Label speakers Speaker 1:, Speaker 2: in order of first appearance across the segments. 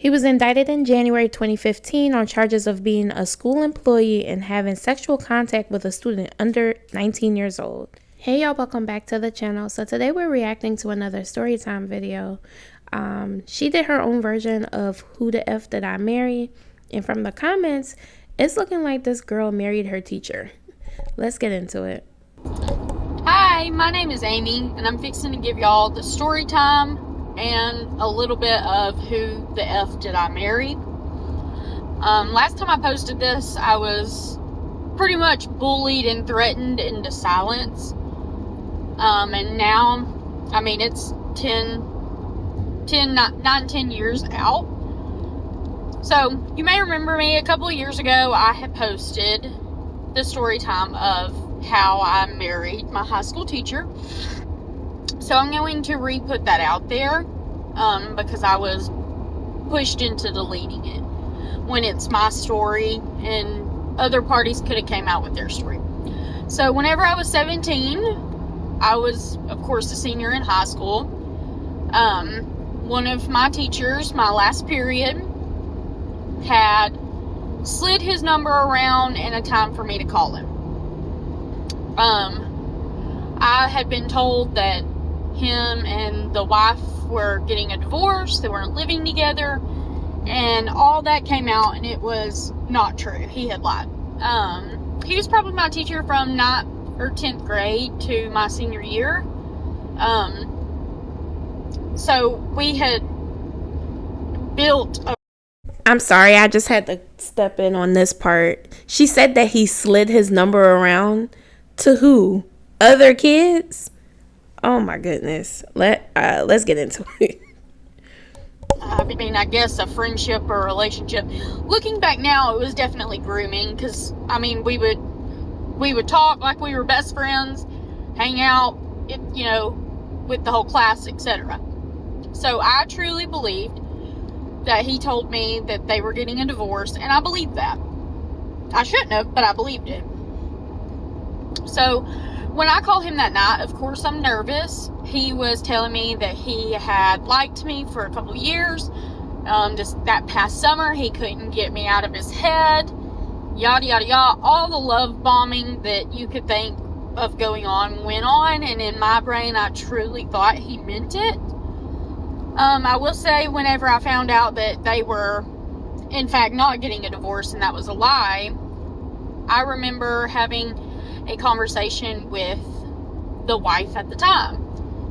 Speaker 1: He was indicted in January 2015 on charges of being a school employee and having sexual contact with a student under 19 years old. Hey y'all, welcome back to the channel. So today we're reacting to another storytime video. She did her own version of Who the F Did I Marry? And from the comments, it's looking like this girl married her teacher. Let's get into it.
Speaker 2: Hi, my name is Amy, and I'm fixing to give y'all the story time and a little bit of Who the F Did I Marry? Last time I posted this, I was pretty much bullied and threatened into silence. And now, I mean, it's 9-10 years out. So, you may remember me a couple of years ago, I had posted the story time of how I married my high school teacher. So I'm going to re-put that out there because I was pushed into deleting it when it's my story and other parties could have came out with their story. So whenever I was 17, I was, of course, a senior in high school. One of my teachers, my last period, had slid his number around in a time for me to call him. I had been told that him and the wife were getting a divorce, they weren't living together, and all that came out, and it was not true. He had lied. He was probably my teacher from 9th or 10th grade to my senior year. So we had built a...
Speaker 1: I'm sorry, I just had to step in on this part. She said that he slid his number around to who? Other kids? Oh my goodness. Let's get into it.
Speaker 2: I mean, I guess a friendship or relationship. Looking back now, it was definitely grooming, because I mean, we would talk like we were best friends, hang out, with the whole class, etc. So I truly believed that he told me that they were getting a divorce, and I believed that. I shouldn't have, but I believed it. So when I called him that night, of course I'm nervous. He was telling me that he had liked me for a couple of years. Just that past summer, he couldn't get me out of his head. Yada, yada, yada. All the love bombing that you could think of going on went on. And in my brain, I truly thought he meant it. I will say, whenever I found out that they were, in fact, not getting a divorce and that was a lie, I remember having a conversation with the wife at the time.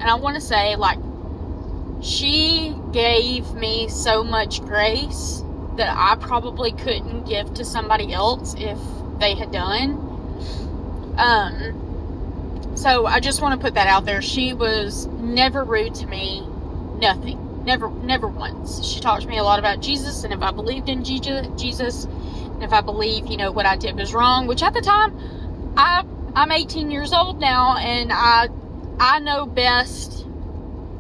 Speaker 2: And I want to say, she gave me so much grace that I probably couldn't give to somebody else if they had done. So I just want to put that out there. She was never rude to me. Nothing. Never once. She taught me a lot about Jesus, and if I believed in Jesus, and if I believe, what I did was wrong, which at the time, I'm 18 years old now, and I know best,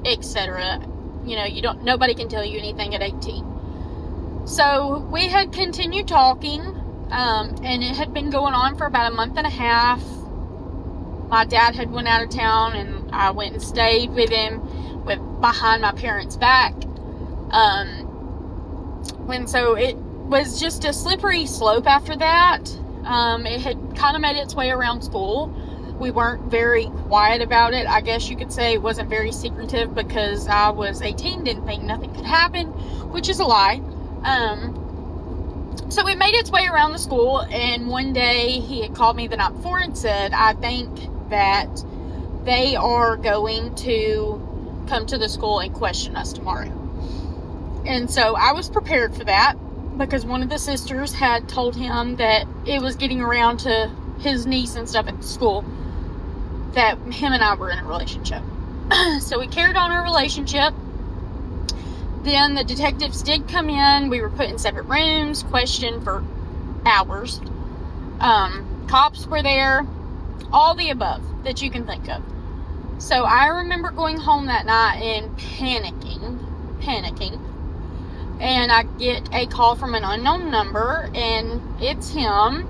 Speaker 2: etc. Nobody can tell you anything at 18. So we had continued talking, and it had been going on for about a month and a half. My dad had went out of town, and I went and stayed with him behind my parents' back. And so it was just a slippery slope after that. It had kind of made its way around school. We weren't very quiet about it. I guess you could say it wasn't very secretive because I was 18, didn't think nothing could happen, which is a lie. So it made its way around the school, and one day he had called me the night before and said, I think that they are going to come to the school and question us tomorrow. And so I was prepared for that, because one of the sisters had told him that it was getting around to his niece and stuff at the school that him and I were in a relationship. So we carried on our relationship. Then the detectives did come in. We were put in separate rooms, questioned for hours. Cops were there, all the above that you can think of. So I remember going home that night and panicking. And I get a call from an unknown number, and it's him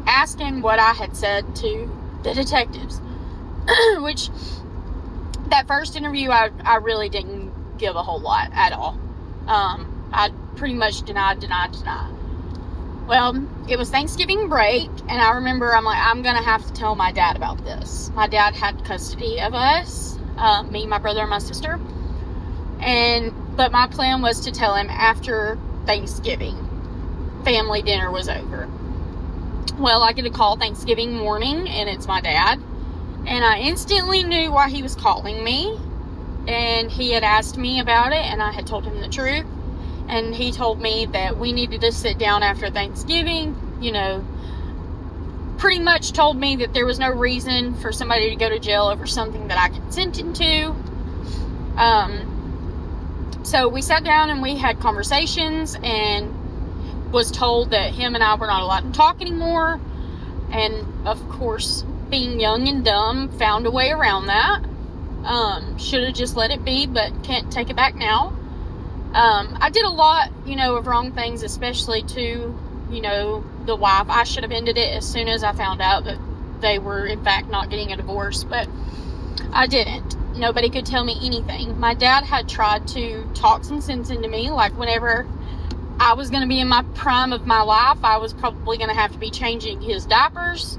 Speaker 2: asking what I had said to the detectives. Which, that first interview, I really didn't give a whole lot at all. I pretty much denied. Well, it was Thanksgiving break, and I remember I'm like, I'm going to have to tell my dad about this. My dad had custody of us, me, my brother, and my sister. But my plan was to tell him after Thanksgiving. Family dinner was over. Well, I get a call Thanksgiving morning, and it's my dad. And I instantly knew why he was calling me. And he had asked me about it, and I had told him the truth. And he told me that we needed to sit down after Thanksgiving. Pretty much told me that there was no reason for somebody to go to jail over something that I consented to. So we sat down and we had conversations, and was told that him and I were not allowed to talk anymore. And of course, being young and dumb, found a way around that. Should have just let it be, but can't take it back now. I did a lot, of wrong things, especially to, the wife. I should have ended it as soon as I found out that they were, in fact, not getting a divorce, but I didn't. Nobody could tell me anything. My dad had tried to talk some sense into me, like whenever I was going to be in my prime of my life, I was probably going to have to be changing his diapers.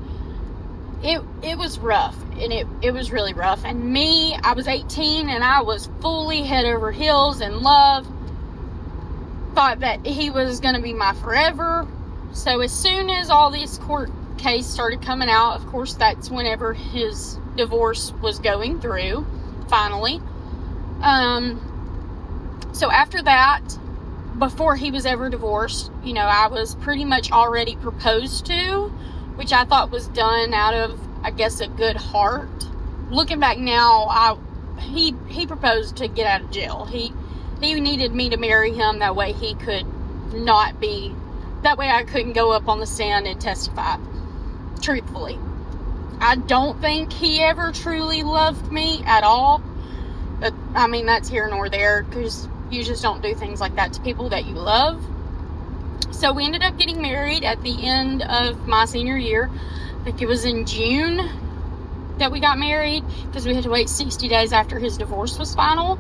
Speaker 2: It was rough, and it was really rough. And me, I was 18, and I was fully head over heels in love. Thought that he was going to be my forever. So as soon as all this court case started coming out, of course, that's whenever his divorce was going through, finally. So after that, before he was ever divorced, I was pretty much already proposed to, which I thought was done out of, I guess, a good heart. Looking back now, he proposed to get out of jail. He needed me to marry him, that way he could not be, that way I couldn't go up on the stand and testify, truthfully. I don't think he ever truly loved me at all, but, that's here nor there, because you just don't do things like that to people that you love. So we ended up getting married at the end of my senior year. I think it was in June that we got married, because we had to wait 60 days after his divorce was final.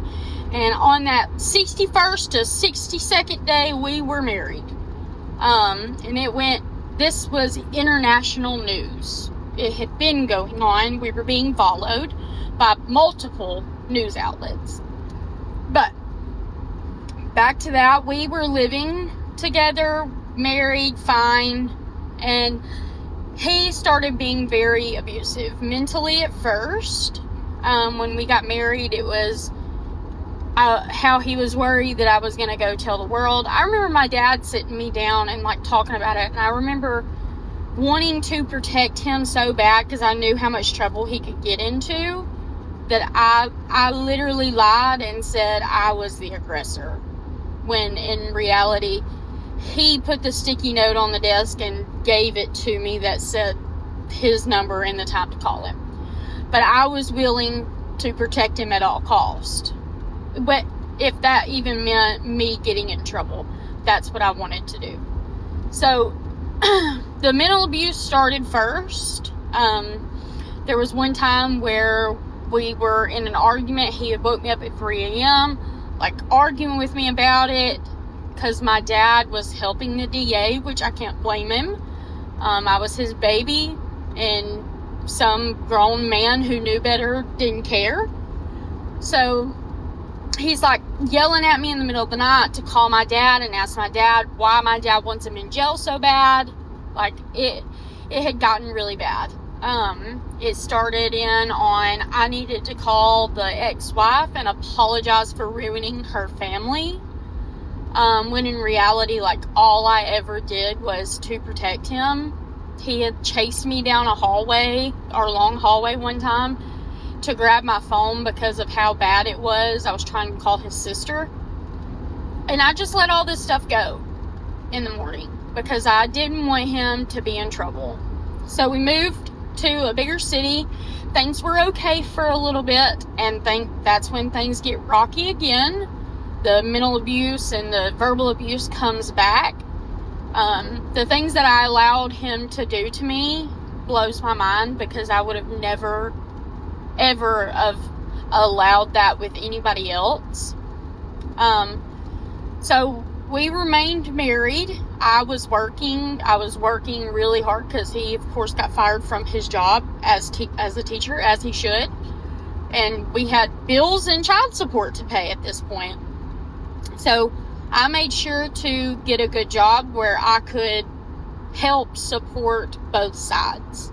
Speaker 2: And on that 61st to 62nd day, we were married. And this was international news. It had been going on. We were being followed by multiple news outlets. But back to that, we were living together, married, fine, and he started being very abusive mentally at first. When we got married, it was how he was worried that I was going to go tell the world. I remember my dad sitting me down and talking about it, and I remember wanting to protect him so bad because I knew how much trouble he could get into, that I literally lied and said I was the aggressor, when in reality he put the sticky note on the desk and gave it to me that said his number and the time to call him. But I was willing to protect him at all cost. But if that even meant me getting in trouble, that's what I wanted to do. So the mental abuse started first. There was one time where we were in an argument. He had woke me up at 3 a.m. Arguing with me about it, because my dad was helping the DA, which I can't blame him. I was his baby, and some grown man who knew better didn't care. So he's yelling at me in the middle of the night to call my dad and ask my dad why my dad wants him in jail so bad. It had gotten really bad. It started on I needed to call the ex-wife and apologize for ruining her family. When in reality, all I ever did was to protect him. He had chased me down our long hallway one time to grab my phone because of how bad it was. I was trying to call his sister. And I just let all this stuff go in the morning because I didn't want him to be in trouble. So we moved to a bigger city. Things were okay for a little bit, and that's when things get rocky again. The mental abuse and the verbal abuse comes back. The things that I allowed him to do to me blows my mind, because I would have never, ever have allowed that with anybody else. So we remained married. I was working really hard because he, of course, got fired from his job as a teacher, as he should. And we had bills and child support to pay at this point. So I made sure to get a good job where I could help support both sides.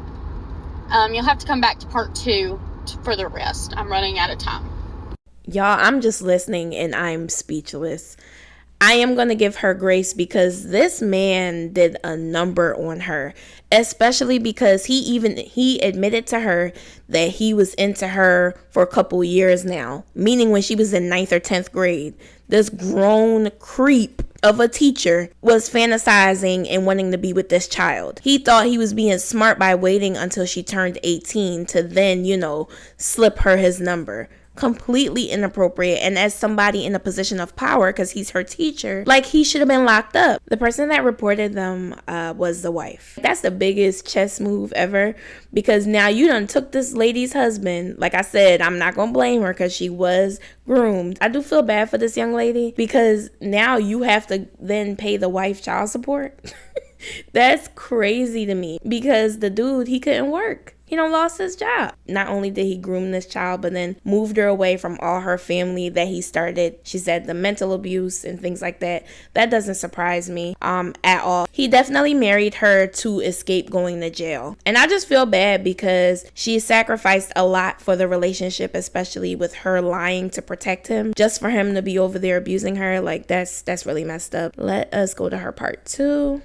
Speaker 2: You'll have to come back to part 2 for the rest. I'm running out of time.
Speaker 1: Y'all, I'm just listening and I'm speechless. I am going to give her grace because this man did a number on her, especially because he admitted to her that he was into her for a couple years now, meaning when she was in 9th or 10th grade. This grown creep of a teacher was fantasizing and wanting to be with this child. He thought he was being smart by waiting until she turned 18 to then, slip her his number. Completely inappropriate. And as somebody in a position of power, because he's her teacher, like, he should have been locked up. The person that reported them was the wife. That's the biggest chess move ever, because now you done took this lady's husband. Like I said, I'm not gonna blame her because she was groomed. I do feel bad for this young lady because now you have to then pay the wife child support. That's crazy to me because the dude, he couldn't work. He done lost his job. Not only did he groom this child, but then moved her away from all her family that he started. She said the mental abuse and things like that. That doesn't surprise me at all. He definitely married her to escape going to jail. And I just feel bad because she sacrificed a lot for the relationship, especially with her lying to protect him, just for him to be over there abusing her. Like, that's really messed up. Let us go to her part 2.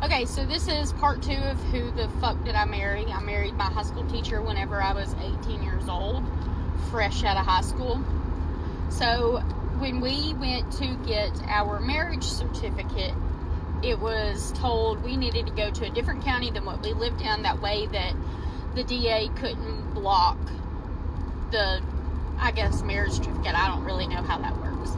Speaker 2: Okay, so this is part 2 of Who the Fuck Did I Marry? I married my high school teacher whenever I was 18 years old, fresh out of high school. So when we went to get our marriage certificate, it was told we needed to go to a different county than what we lived in. That way that the DA couldn't block the, marriage certificate. I don't really know how that works.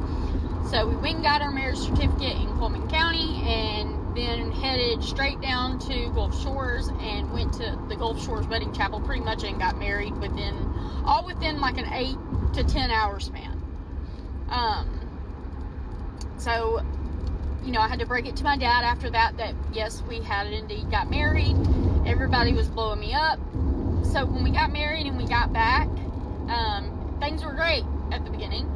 Speaker 2: So we went and got our marriage certificate in Coleman County and then headed straight down to Gulf Shores and went to the Gulf Shores Wedding Chapel pretty much and got married within like an 8 to 10 hour span. So, I had to break it to my dad after that yes, we had indeed got married. Everybody was blowing me up. So when we got married and we got back, things were great at the beginning.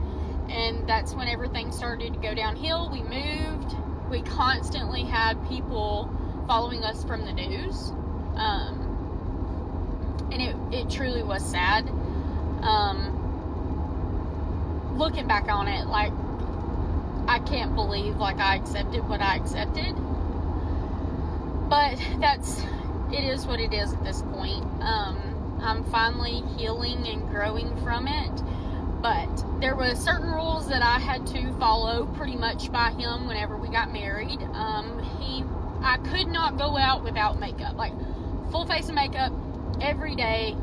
Speaker 2: And that's when everything started to go downhill. We moved. We constantly had people following us from the news. And it truly was sad. Looking back on it, like, I can't believe, like, I accepted what I accepted. But it is what it is at this point. I'm finally healing and growing from it. But there were certain rules that I had to follow pretty much by him whenever we got married. I could not go out without makeup, like full face of makeup every day,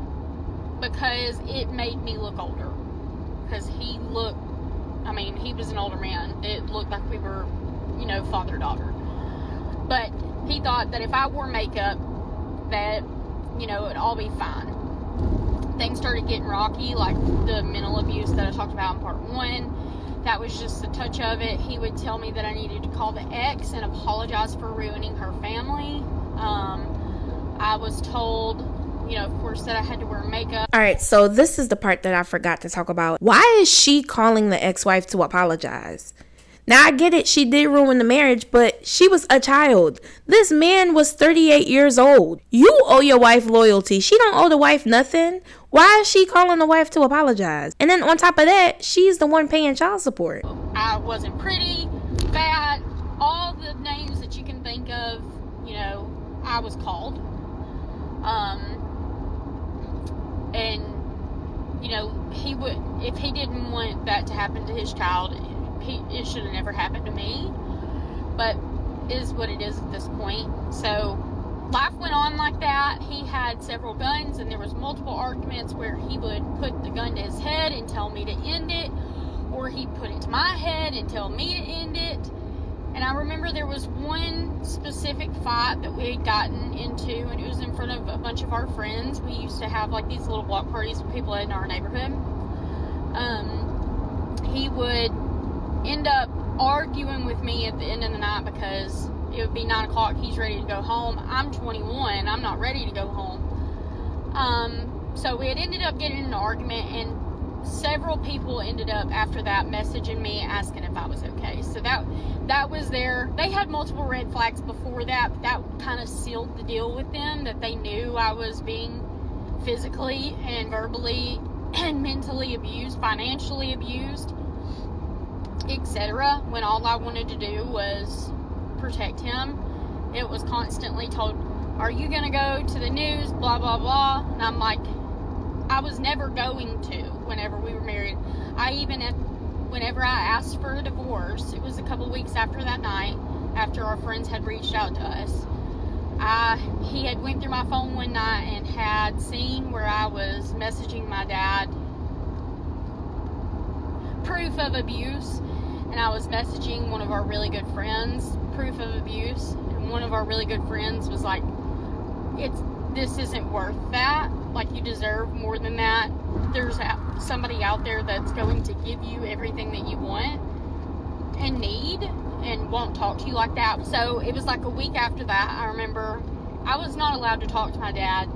Speaker 2: because it made me look older. Because he was an older man. It looked like we were, father-daughter. But he thought that if I wore makeup, that, it'd all be fine. Things started getting rocky, like the mental abuse that I talked about in part 1. That was just a touch of it. He would tell me that I needed to call the ex and apologize for ruining her family. I was told, of course, that I had to wear makeup.
Speaker 1: All right, so this is the part that I forgot to talk about. Why is she calling the ex-wife to apologize? Now, I get it, she did ruin the marriage, but she was a child. This man was 38 years old. You owe your wife loyalty. She don't owe the wife nothing. Why is she calling the wife to apologize? And then on top of that, she's the one paying child support.
Speaker 2: I wasn't pretty, fat, all the names that you can think of, I was called. And, he would, if he didn't want that to happen to his child, it should have never happened to me, but it is what it is at this point. So life went on like that. He had several guns, and there was multiple arguments where he would put the gun to his head and tell me to end it, or he'd put it to my head and tell me to end it. And I remember there was one specific fight that we had gotten into, and it was in front of a bunch of our friends. We used to have like these little block parties with people in our neighborhood. He would end up arguing with me at the end of the night because it would be 9 o'clock. He's ready to go home. I'm 21. I'm not ready to go home. So we had ended up getting in an argument, and several people ended up after that messaging me asking if I was okay. So that was there. They had multiple red flags before that, but that kind of sealed the deal with them, that they knew I was being physically and verbally and mentally abused, financially abused, etc., when all I wanted to do was protect him. It was constantly told, are you gonna go to the news, blah blah blah, and I'm like, I was never going to. Whenever we were married, whenever I asked for a divorce, it was a couple weeks after that night, after our friends had reached out to us, he had went through my phone one night and had seen where I was messaging my dad proof of abuse, and I was messaging one of our really good friends proof of abuse, and one of our really good friends was like, this isn't worth that, like, you deserve more than that. There's somebody out there that's going to give you everything that you want and need and won't talk to you like that. So it was like a week after that, I remember I was not allowed to talk to my dad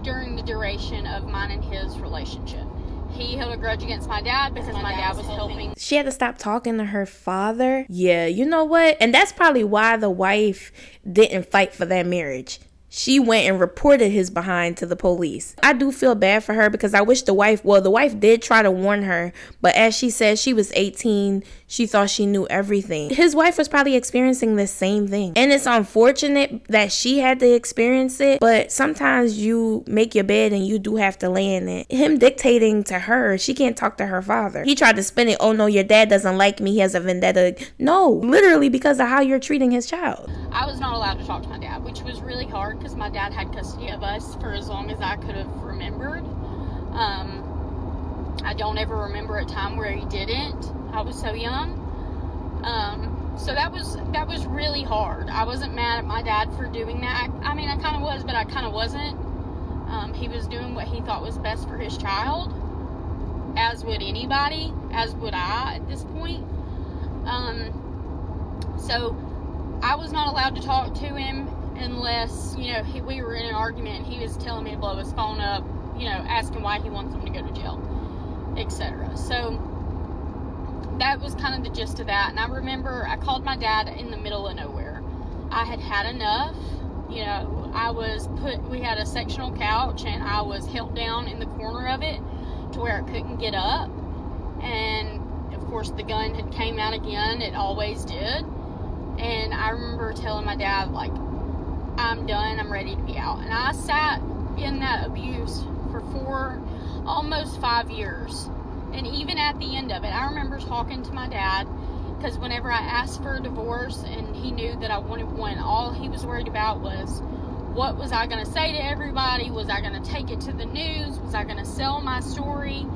Speaker 2: during the duration of mine and his relationship. He held a grudge against my dad because my dad was helping.
Speaker 1: She had to stop talking to her father. Yeah, you know what? And that's probably why the wife didn't fight for that marriage. She went and reported his behind to the police. I do feel bad for her because I wish the wife did try to warn her, but as she said, she was 18. She thought she knew everything. His wife was probably experiencing the same thing. And it's unfortunate that she had to experience it, but sometimes you make your bed and you do have to lay in it. Him dictating to her, she can't talk to her father. He tried to spin it, oh no, your dad doesn't like me, he has a vendetta. No, literally because of how you're treating his child.
Speaker 2: I was not allowed to talk to my dad, which was really hard because my dad had custody of us for as long as I could have remembered. I don't ever remember a time where he didn't. I was so young. So that was really hard. I wasn't mad at my dad for doing that. I mean, I kind of was, but I kind of wasn't. He was doing what he thought was best for his child, as would anybody, as would I at this point. So I was not allowed to talk to him unless, we were in an argument. He was telling me to blow his phone up, asking why he wants him to go to jail, etc. So that was kind of the gist of that. And I remember I called my dad in the middle of nowhere. I had had enough. We had a sectional couch and I was held down in the corner of it to where I couldn't get up. And of course the gun had came out again. It always did. And I remember telling my dad, like, I'm done, I'm ready to be out. And I sat in that abuse for almost 5 years. And even at the end of it, I remember talking to my dad, because whenever I asked for a divorce and he knew that I wanted one, all he was worried about was, what was I going to say to everybody? Was I going to take it to the news? Was I going to sell my story?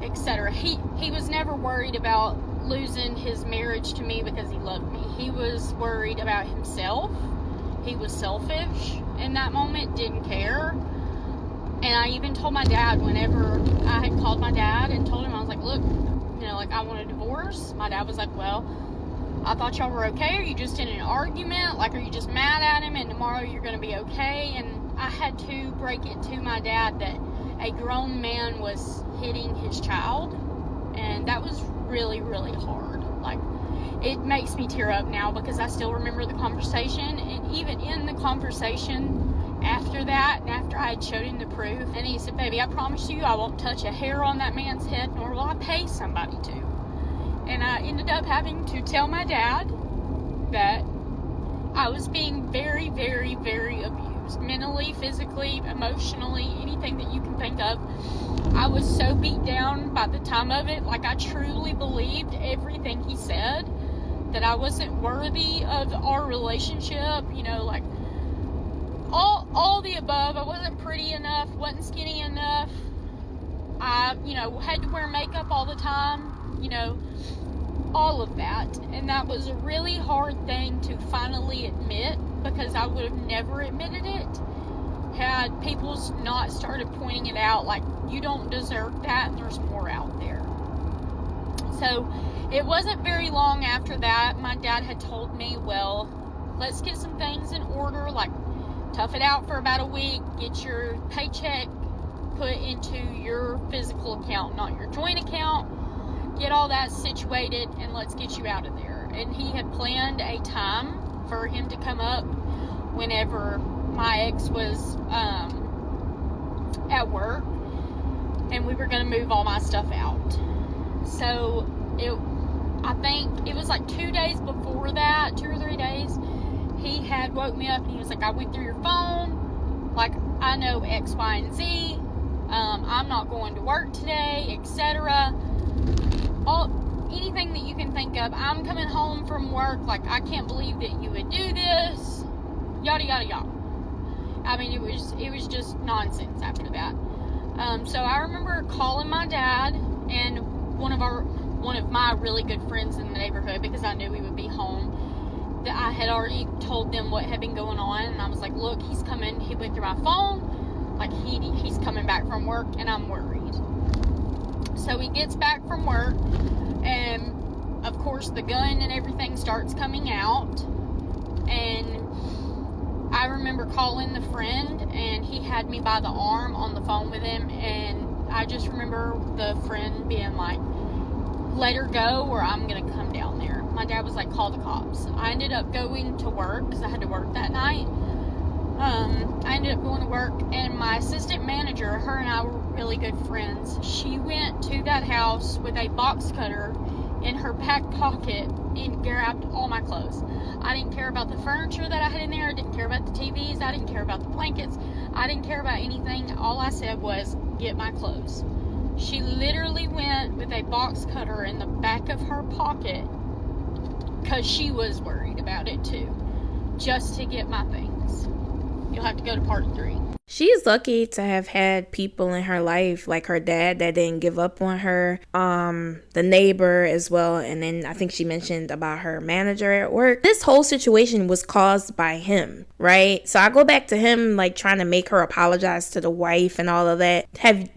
Speaker 2: Etc. He was never worried about losing his marriage to me because he loved me. He was worried about himself. He was selfish in that moment, didn't care. And I even told my dad, whenever I had called my dad and told him, I was like, look, I want a divorce. My dad was like, well, I thought y'all were okay. Are you just in an argument? Like, are you just mad at him and tomorrow you're going to be okay? And I had to break it to my dad that a grown man was hitting his child. And that was really, really hard. Like, it makes me tear up now because I still remember the conversation. And even in the conversation after that, and after I had showed him the proof, and he said, baby, I promise you I won't touch a hair on that man's head, nor will I pay somebody to. And I ended up having to tell my dad that I was being very, very, very abused. Mentally, physically, emotionally, anything that you can think of. I was so beat down by the time of it. Like, I truly believed everything he said, that I wasn't worthy of our relationship, like all the above. I wasn't pretty enough, wasn't skinny enough. I, had to wear makeup all the time, all of that. And that was a really hard thing to finally admit, because I would have never admitted it had people not started pointing it out, like, you don't deserve that and there's more out there. So It wasn't very long after that, my dad had told me, well, let's get some things in order, like tough it out for about a week, get your paycheck put into your physical account, not your joint account, get all that situated, and let's get you out of there. And he had planned a time for him to come up whenever my ex was at work, and we were going to move all my stuff out. So I think it was like 2 days before that, 2 or 3 days, he had woke me up and he was like, I went through your phone, like, I know X, Y, and Z, I'm not going to work today, etc. Anything that you can think of. I'm coming home from work, like, I can't believe that you would do this, yada yada yada. I mean, it was just nonsense after that. So I remember calling my dad and one of my really good friends in the neighborhood, because I knew he would be home, that I had already told them what had been going on, and I was like, look, he's coming, he went through my phone, like, he's coming back from work, and I'm worried. So he gets back from work, and of course the gun and everything starts coming out, and I remember calling the friend, and he had me by the arm on the phone with him, and I just remember the friend being like, let her go or I'm gonna come down there. My dad was like, call the cops. I ended up going to work because I had to work that night. I ended up going to work, and my assistant manager, her and I were really good friends. She went to that house with a box cutter in her back pocket and grabbed all my clothes. I didn't care about the furniture that I had in there. I didn't care about the TVs. I didn't care about the blankets. I didn't care about anything. All I said was, get my clothes. She literally went with a box cutter in the back of her pocket because she was worried about it too, just to get my things. You'll have to go to part 3.
Speaker 1: She's lucky to have had people in her life, like her dad, that didn't give up on her, the neighbor as well, and then I think she mentioned about her manager at work. This whole situation was caused by him, right? So I go back to him, like, trying to make her apologize to the wife and all of that.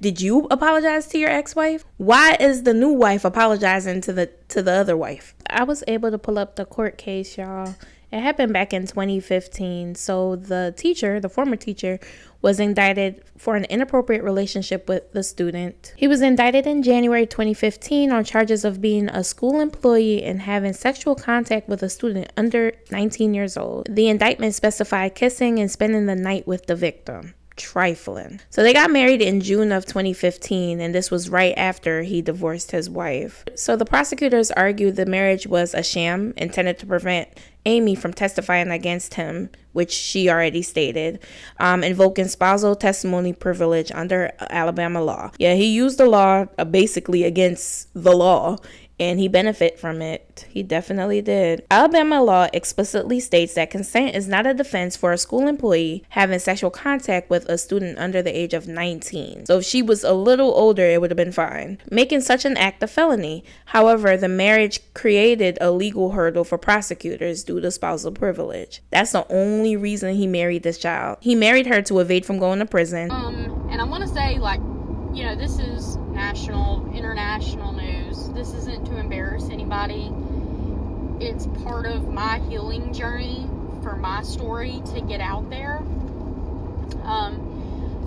Speaker 1: Did you apologize to your ex-wife? Why is the new wife apologizing to the other wife? I was able to pull up the court case, y'all. It happened back in 2015. So the former teacher, was indicted for an inappropriate relationship with the student. He was indicted in January 2015 on charges of being a school employee and having sexual contact with a student under 19 years old. The indictment specified kissing and spending the night with the victim. Trifling. So they got married in June of 2015, and this was right after he divorced his wife. So the prosecutors argued the marriage was a sham intended to prevent Amy from testifying against him, which she already stated, invoking spousal testimony privilege under Alabama law. Yeah, he used the law basically against the law, and he benefited from it. He definitely did. Alabama law explicitly states that consent is not a defense for a school employee having sexual contact with a student under the age of 19. So if she was a little older, it would have been fine, making such an act a felony. However, the marriage created a legal hurdle for prosecutors due to spousal privilege. That's the only reason he married this child. He married her to evade from going to prison.
Speaker 2: And I want to say, like, you know, this is national, international news. This isn't to embarrass anybody. It's part of my healing journey for my story to get out there.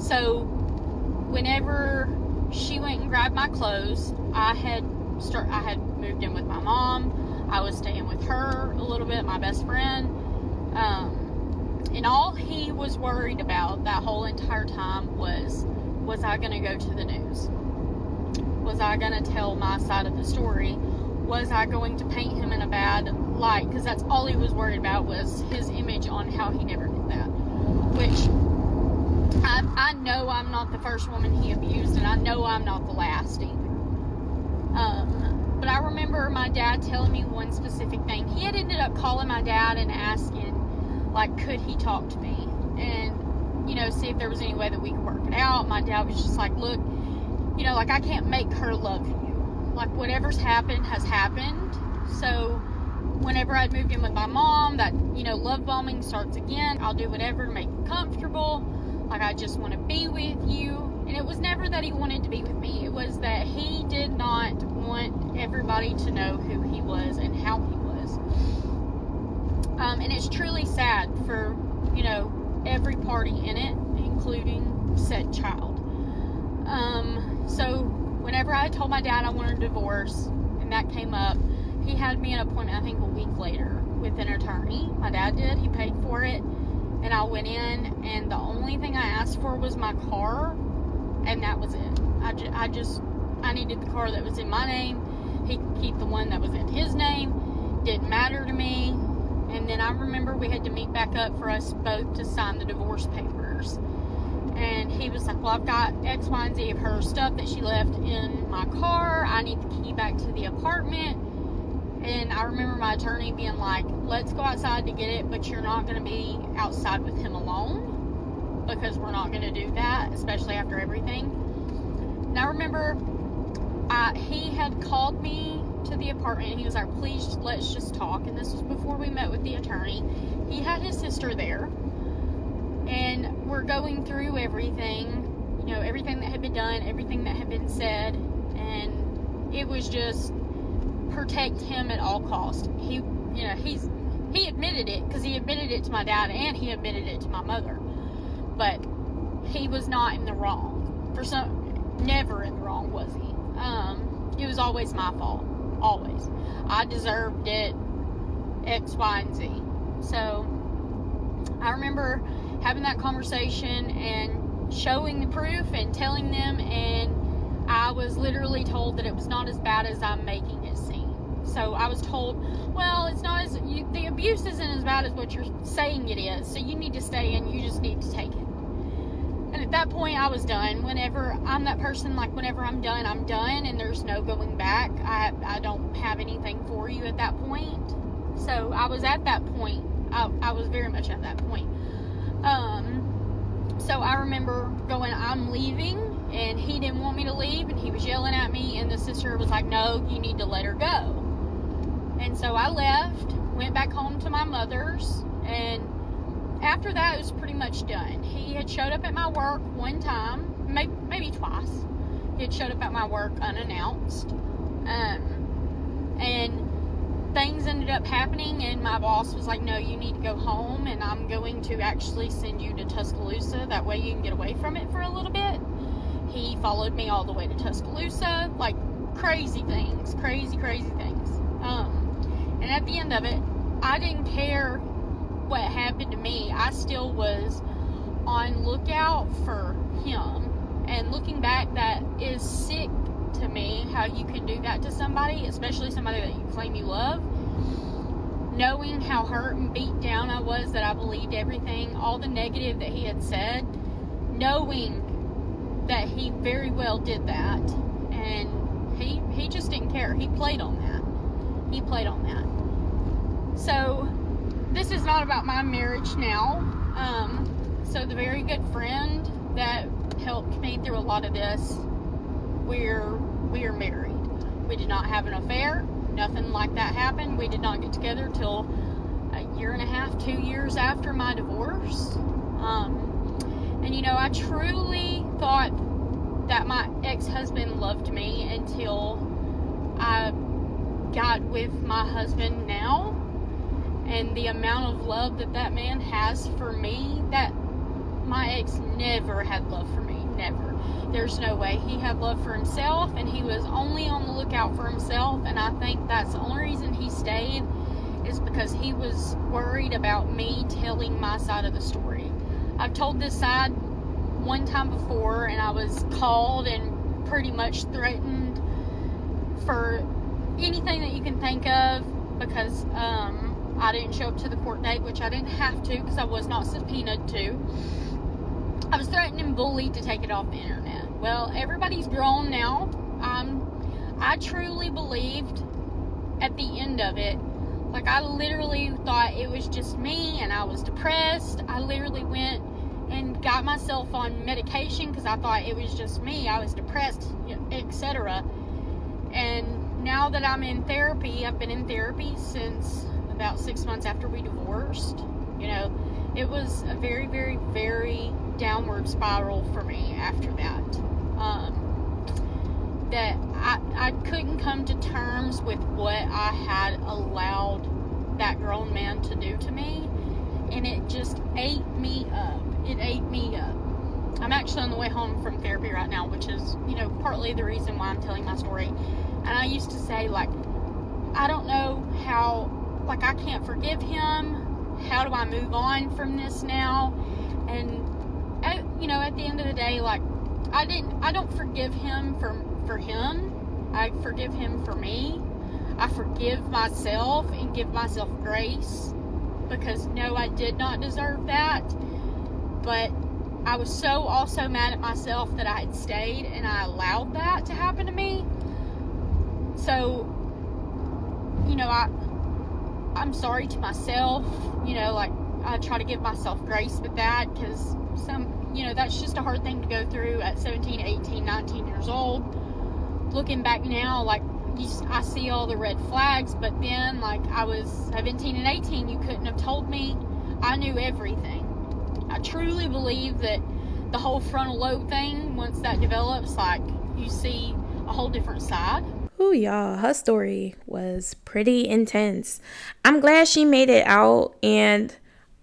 Speaker 2: So whenever she went and grabbed my clothes, I had moved in with my mom. I was staying with her a little bit, my best friend. And all he was worried about that whole entire time was I going to go to the news? Was I going to tell my side of the story? Was I going to paint him in a bad light? Because that's all he was worried about, was his image on how he never did that. Which, I know I'm not the first woman he abused, and I know I'm not the last either. But I remember my dad telling me one specific thing. He had ended up calling my dad and asking, like, could he talk to me? And, you know, see if there was any way that we could work it out. My dad was just like, look, you know, like, I can't make her love you. Like, whatever's happened has happened. So whenever I'd moved in with my mom, that, you know, love bombing starts again. I'll do whatever to make you comfortable. Like, I just want to be with you. And it was never that he wanted to be with me. It was that he did not want everybody to know who he was and how he was. And it's truly sad for, every party in it, including said child. So whenever I told my dad I wanted a divorce, and that came up, he had me an appointment, I think a week later, with an attorney. My dad did. He paid for it. And I went in, and the only thing I asked for was my car, and that was it. I needed the car that was in my name. He could keep the one that was in his name. Didn't matter to me. And then I remember we had to meet back up for us both to sign the divorce papers. And he was like, well, I've got X, Y, and Z of her stuff that she left in my car. I need the key back to the apartment. And I remember my attorney being like, let's go outside to get it, but you're not going to be outside with him alone, because we're not going to do that, especially after everything. And I remember he had called me to the apartment, and he was like, please, let's just talk. And this was before we met with the attorney. He had his sister there, and we're going through everything, everything that had been done, everything that had been said, and it was just protect him at all costs. He admitted it, because he admitted it to my dad and he admitted it to my mother, but he was not in the wrong. Never in the wrong, was he? It was always my fault. Always. I deserved it, X, Y, and Z. So I remember having that conversation and showing the proof and telling them, and I was literally told that it was not as bad as I'm making it seem. So I was told, well, it's not the abuse isn't as bad as what you're saying it is, so you need to stay and you just need to take it. And at that point, I was done. Whenever I'm that person, like, whenever I'm done, and there's no going back. I don't have anything for you at that point. So I was at that point. I was very much at that point. So I remember going, I'm leaving, and he didn't want me to leave, and he was yelling at me, and the sister was like, no, you need to let her go. And so I left, went back home to my mother's, and after that, it was pretty much done. He had showed up at my work one time, maybe twice. He had showed up at my work unannounced. And things ended up happening, and my boss was like, no, you need to go home, and I'm going to actually send you to Tuscaloosa. That way you can get away from it for a little bit. He followed me all the way to Tuscaloosa. Like, crazy things. Crazy things. And at the end of it, I didn't care what happened to me. I still was on lookout for him. And looking back, that is sick to me, how you can do that to somebody, especially somebody that you claim you love. Knowing how hurt and beat down I was, that I believed everything, all the negative that he had said, knowing that he very well did that, and he just didn't care. He played on that. So this is not about my marriage now. So the very good friend that helped me through a lot of this, we are married. We did not have an affair. Nothing like that happened. We did not get together till a year and a half, 2 years after my divorce. And I truly thought that my ex-husband loved me until I got with my husband now. And the amount of love that man has for me, that my ex never had love for me. Never. There's no way. He had love for himself, and he was only on the lookout for himself. And I think that's the only reason he stayed, is because he was worried about me telling my side of the story. I've told this side one time before, and I was called and pretty much threatened for anything that you can think of, because I didn't show up to the court date, which I didn't have to because I was not subpoenaed to. I was threatened and bullied to take it off the internet. Well, everybody's grown now. I truly believed at the end of it, like, I literally thought it was just me and I was depressed. I literally went and got myself on medication because I thought it was just me. I was depressed, etc. And now that I'm in therapy, I've been in therapy since about 6 months after we divorced. It was a very, very, very downward spiral for me after that. That I couldn't come to terms with what I had allowed that grown man to do to me, and it just ate me up. It ate me up. I'm actually on the way home from therapy right now, which is, partly the reason why I'm telling my story. And I used to say, like, I don't know how, like, I can't forgive him. How do I move on from this now? And, at the end of the day, like, I don't forgive him for him. I forgive him for me. I forgive myself and give myself grace, because no, I did not deserve that. But I was so also mad at myself that I had stayed and I allowed that to happen to me. So, I'm sorry to myself. Like, I try to give myself grace with that, because that's just a hard thing to go through at 17, 18, 19 years old. Looking back now, like, I see all the red flags, but then, like, I was 17 and 18, you couldn't have told me. I knew everything. I truly believe that the whole frontal lobe thing, once that develops, like, you see a whole different side.
Speaker 1: Ooh, y'all, her story was pretty intense. I'm glad she made it out, and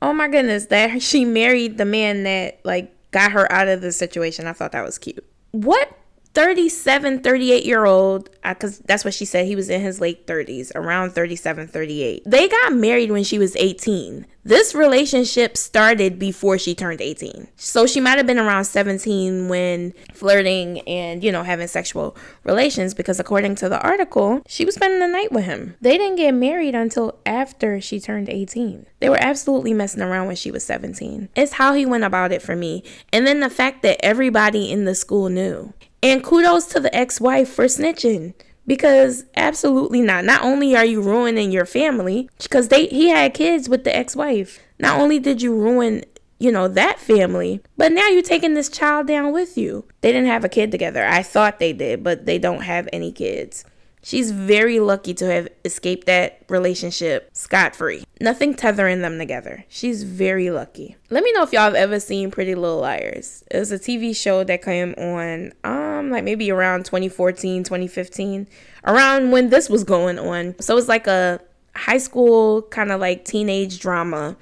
Speaker 1: oh my goodness, that she married the man that, like, got her out of the situation. I thought that was cute. What 38-year-old, because that's what she said, he was in his late 30s, around 37, 38. They got married when she was 18. This relationship started before she turned 18. So she might have been around 17 when flirting and, having sexual relations, because according to the article, she was spending the night with him. They didn't get married until after she turned 18. They were absolutely messing around when she was 17. It's how he went about it for me. And then the fact that everybody in the school knew. And kudos to the ex-wife for snitching, because absolutely not. Not only are you ruining your family, because he had kids with the ex-wife. Not only did you ruin, that family, but now you're taking this child down with you. They didn't have a kid together. I thought they did, but they don't have any kids. She's very lucky to have escaped that relationship scot-free. Nothing tethering them together. She's very lucky. Let me know if y'all have ever seen Pretty Little Liars. It was a TV show that came on, like maybe around 2014, 2015, around when this was going on. So it's like a high school kind of like teenage drama.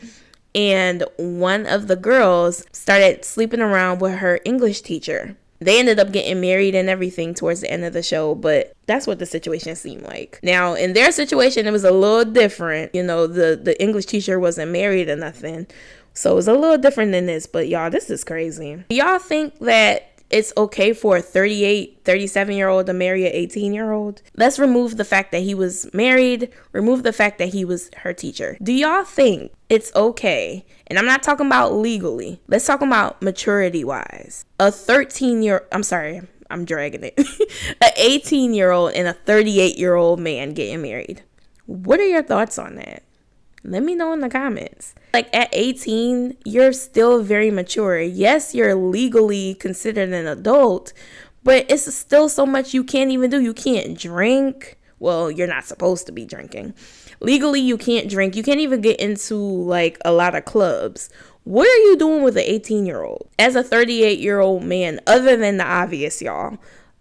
Speaker 1: And one of the girls started sleeping around with her English teacher. They ended up getting married and everything towards the end of the show, but that's what the situation seemed like. Now, in their situation, it was a little different. The English teacher wasn't married or nothing, so it was a little different than this, but y'all, this is crazy. Do y'all think that it's okay for a 38, 37-year-old to marry an 18-year-old? Let's remove the fact that he was married, remove the fact that he was her teacher. Do y'all think it's okay? And I'm not talking about legally. Let's talk about maturity-wise. I'm dragging it. An 18-year-old and a 38-year-old man getting married. What are your thoughts on that? Let me know in the comments. Like, at 18, you're still very mature. Yes, you're legally considered an adult, but it's still so much you can't even do. You can't drink. Well, you're not supposed to be drinking. Legally, you can't drink. You can't even get into, like, a lot of clubs. What are you doing with an 18-year-old? As a 38-year-old man, other than the obvious, y'all.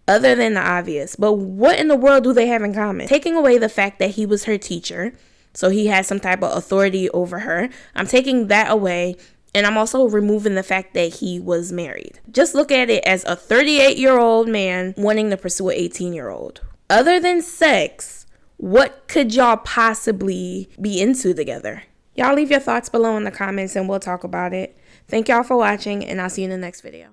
Speaker 1: Other than the obvious. But what in the world do they have in common? Taking away the fact that he was her teacher, so he has some type of authority over her. I'm taking that away, and I'm also removing the fact that he was married. Just look at it as a 38-year-old man wanting to pursue an 18-year-old. Other than sex, what could y'all possibly be into together? Y'all leave your thoughts below in the comments and we'll talk about it. Thank y'all for watching, and I'll see you in the next video.